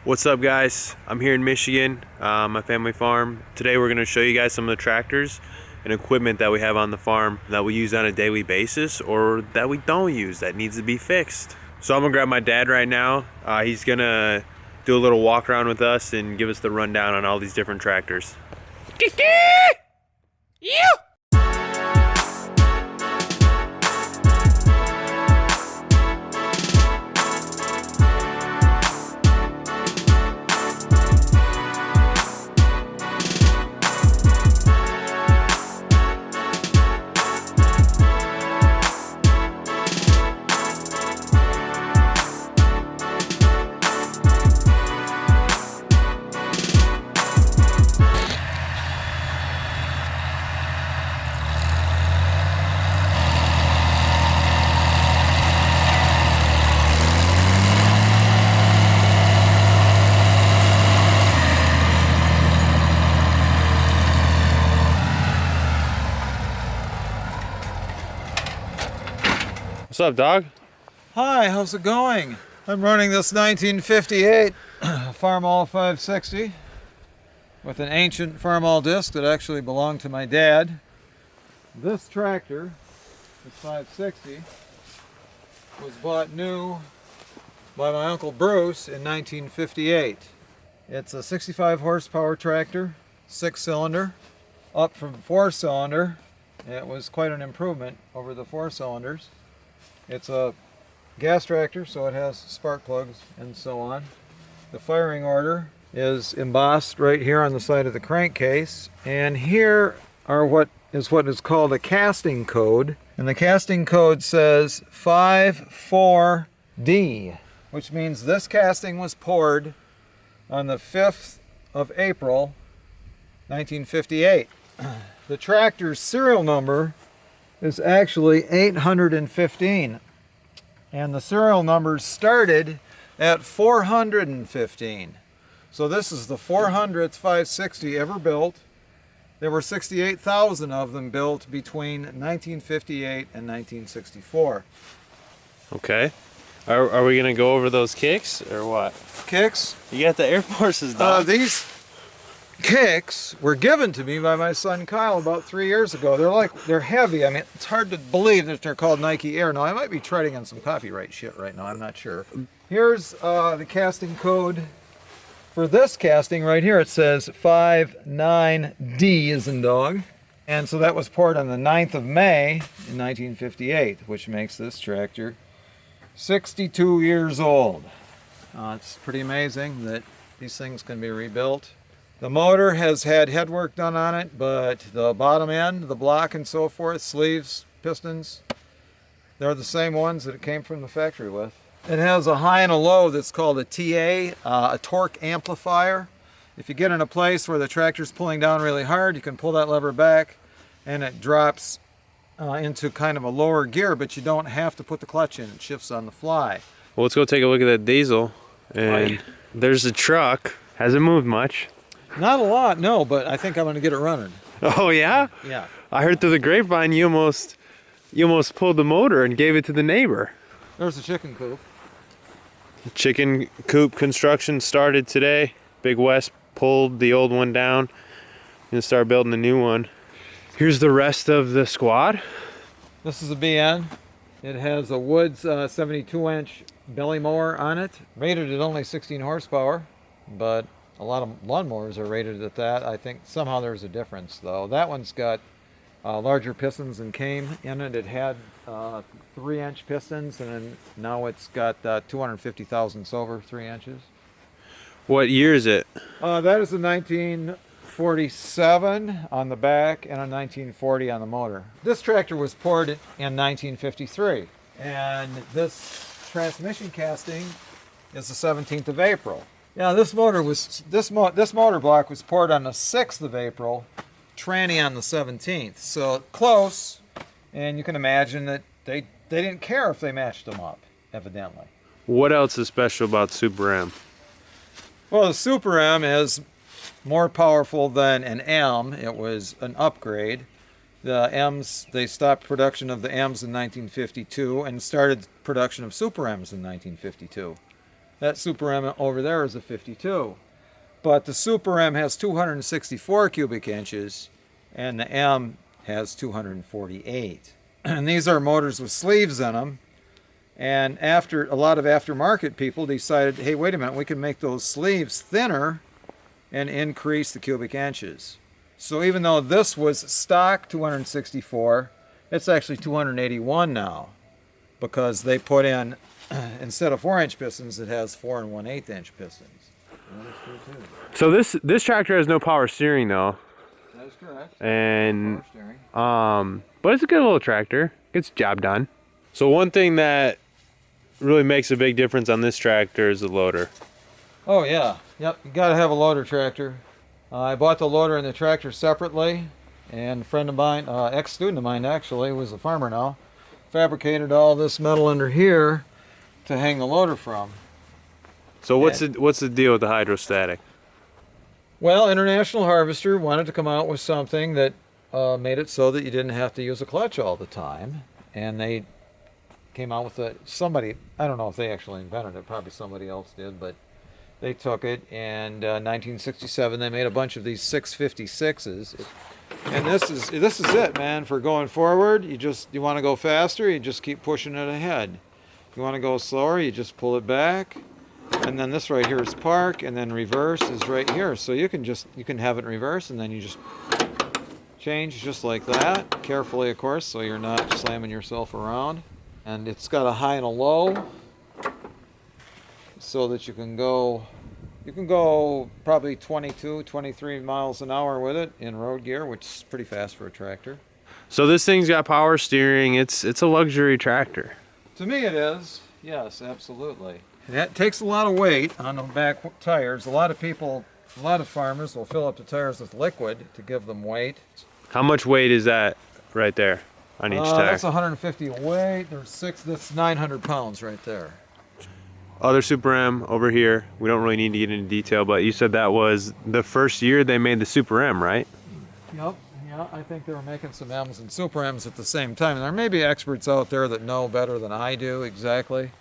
What's up, guys? I'm here in Michigan, my family farm. Today we're going to show you guys some of the tractors and equipment that we have on the farm that we use on a daily basis or that we don't use that needs to be fixed. So I'm going to grab my dad right now. He's going to do a little walk around with us and give us the rundown on all these different tractors. What's up, dog? Hi, how's it going? I'm running this 1958 Farmall 560 with an ancient Farmall disc that actually belonged to my dad. This tractor, this 560, was bought new by my Uncle Bruce in 1958. It's a 65 horsepower tractor, 6-cylinder, up from 4-cylinder. It was quite an improvement over the 4 cylinders. It's a gas tractor, so it has spark plugs and so on. The firing order is embossed right here on the side of the crankcase, and here are what is called a casting code, and the casting code says 54D, which means this casting was poured on the 5th of April 1958. The tractor's serial number is actually 815, and the serial numbers started at 415. So this is the 400th 560 ever built. There were 68,000 of them built between 1958 and 1964. Okay. Are we going to go over those kicks or what? Kicks? You got the Air Force's, dog. These kicks were given to me by my son Kyle about 3 years ago. They're heavy. I mean, it's hard to believe that they're called Nike Air. Now, I might be treading on some copyright shit right now. I'm not sure. Here's the casting code for this casting right here. It says 59D as in dog. And so that was poured on the 9th of May in 1958, which makes this tractor 62 years old. It's pretty amazing that these things can be rebuilt. The motor has had headwork done on it, but the bottom end, the block and so forth, sleeves, pistons, they're the same ones that it came from the factory with. It has a high and a low that's called a TA, a torque amplifier. If you get in a place where the tractor's pulling down really hard, you can pull that lever back and it drops into kind of a lower gear, but you don't have to put the clutch in. It shifts on the fly. Well, let's go take a look at that diesel. And there's a truck. Hasn't moved much. Not a lot, no, but I think I'm going to get it running. Oh, yeah? Yeah. I heard through the grapevine you almost pulled the motor and gave it to the neighbor. There's the chicken coop. Chicken coop construction started today. Big West pulled the old one down and started building the new one. Here's the rest of the squad. This is a BN. It has a Woods 72-inch belly mower on it, rated at only 16 horsepower, but a lot of lawnmowers are rated at that. I think somehow there's a difference, though. That one's got larger pistons than came in it. It had 3-inch pistons, and then now it's got 250 thousandths over 3 inches. What year is it? That is a 1947 on the back and a 1940 on the motor. This tractor was poured in 1953, and this transmission casting is the 17th of April. Yeah, this motor block was poured on the 6th of April, tranny on the 17th. So close, and you can imagine that they didn't care if they matched them up, evidently. What else is special about Super M? Well, the Super M is more powerful than an M. It was an upgrade. The M's, they stopped production of the M's in 1952 and started production of Super M's in 1952. That Super M over there is a 52. But the Super M has 264 cubic inches, and the M has 248. And these are motors with sleeves in them. And after a lot of aftermarket people decided, hey, wait a minute, we can make those sleeves thinner and increase the cubic inches. So even though this was stock 264, it's actually 281 now, because they put in, instead of 4-inch pistons, it has 4 1/8-inch pistons. So this tractor has no power steering though. That is correct. And Power steering. but it's a good little tractor. Gets the job done. So one thing that really makes a big difference on this tractor is the loader. Oh yeah, yep. You got to have a loader tractor. I bought the loader and the tractor separately, and a friend of mine, ex-student of mine actually, was a farmer now, fabricated all this metal under here to hang the loader from. So what's the deal with the hydrostatic? Well, International Harvester wanted to come out with something that made it so that you didn't have to use a clutch all the time, and they came out with somebody, I don't know if they actually invented it, probably somebody else did, but they took it, and 1967 they made a bunch of these 656s, and this is it, man. For going forward, you want to go faster, you just keep pushing it ahead. If you want to go slower, you just pull it back, and then this right here is park, and then reverse is right here. So you can have it in reverse, and then you just change just like that, carefully of course, so you're not slamming yourself around. And it's got a high and a low, so that you can go probably 22, 23 miles an hour with it in road gear, which is pretty fast for a tractor. So this thing's got power steering. It's a luxury tractor. To me it is, yes, absolutely. That takes a lot of weight on the back tires. A lot of farmers will fill up the tires with liquid to give them weight. How much weight is that right there on each tire? That's 150 weight. There's 6. That's 900 pounds right there. Other Super M over here. We don't really need to get into detail, but you said that was the first year they made the Super M, right? Yep. Yeah, I think they were making some M's and Super M's at the same time. And there may be experts out there that know better than I do exactly.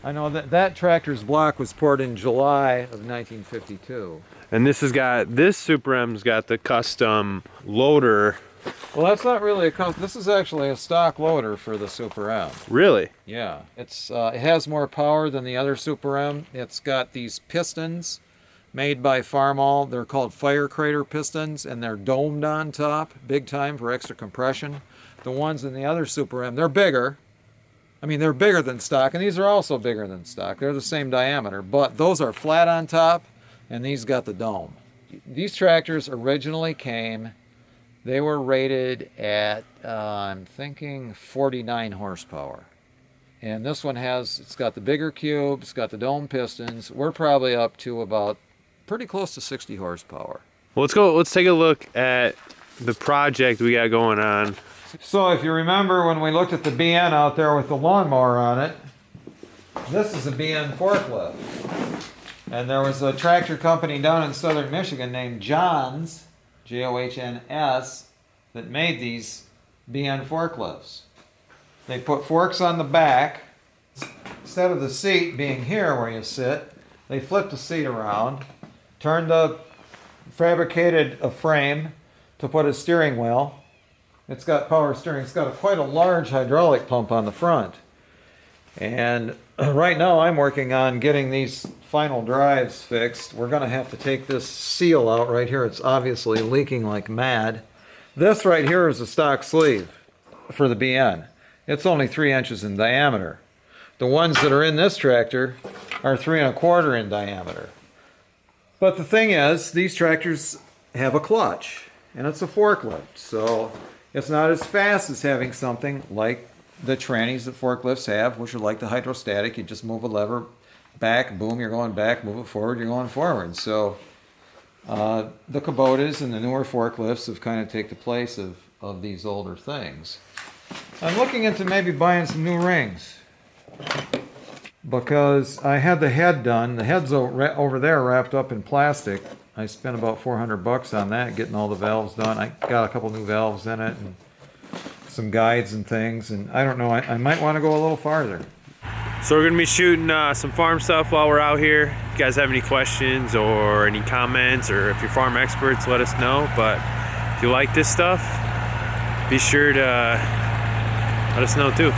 I know that tractor's block was poured in July of 1952. And this Super M's got the custom loader. Well, that's not really this is actually a stock loader for the Super M. Really? Yeah. It has more power than the other Super M. It's got these pistons made by Farmall. They're called fire crater pistons, and they're domed on top, big time for extra compression. The ones in the other Super M, they're bigger. I mean, they're bigger than stock, and these are also bigger than stock. They're the same diameter, but those are flat on top, and these got the dome. These tractors originally they were rated at, I'm thinking 49 horsepower. And this one it's got the bigger cube, it's got the dome pistons. We're probably up to about pretty close to 60 horsepower. Well, let's take a look at the project we got going on. So if you remember when we looked at the BN out there with the lawnmower on it, this is a BN forklift. And there was a tractor company down in southern Michigan named Johns, Johns, that made these BN forklifts. They put forks on the back. Instead of the seat being here where you sit, they flipped the seat around, fabricated a frame to put a steering wheel. It's got power steering. It's got quite a large hydraulic pump on the front. And right now I'm working on getting these final drives fixed. We're going to have to take this seal out right here. It's obviously leaking like mad. This right here is a stock sleeve for the BN. It's only 3 inches in diameter. The ones that are in this tractor are 3 1/4 in diameter. But the thing is, these tractors have a clutch, and it's a forklift, so it's not as fast as having something like the trannies that forklifts have, which are like the hydrostatic. You just move a lever back, boom, you're going back, move it forward, you're going forward. So the Kubotas and the newer forklifts have kind of taken the place of these older things. I'm looking into maybe buying some new rings, because I had the head done. The head's over there wrapped up in plastic. I spent about $400 on that, getting all the valves done. I got a couple new valves in it and some guides and things, and I don't know, I might want to go a little farther. So we're gonna be shooting some farm stuff while we're out here. If you guys have any questions or any comments, or if you're farm experts, let us know. But if you like this stuff, be sure to let us know too.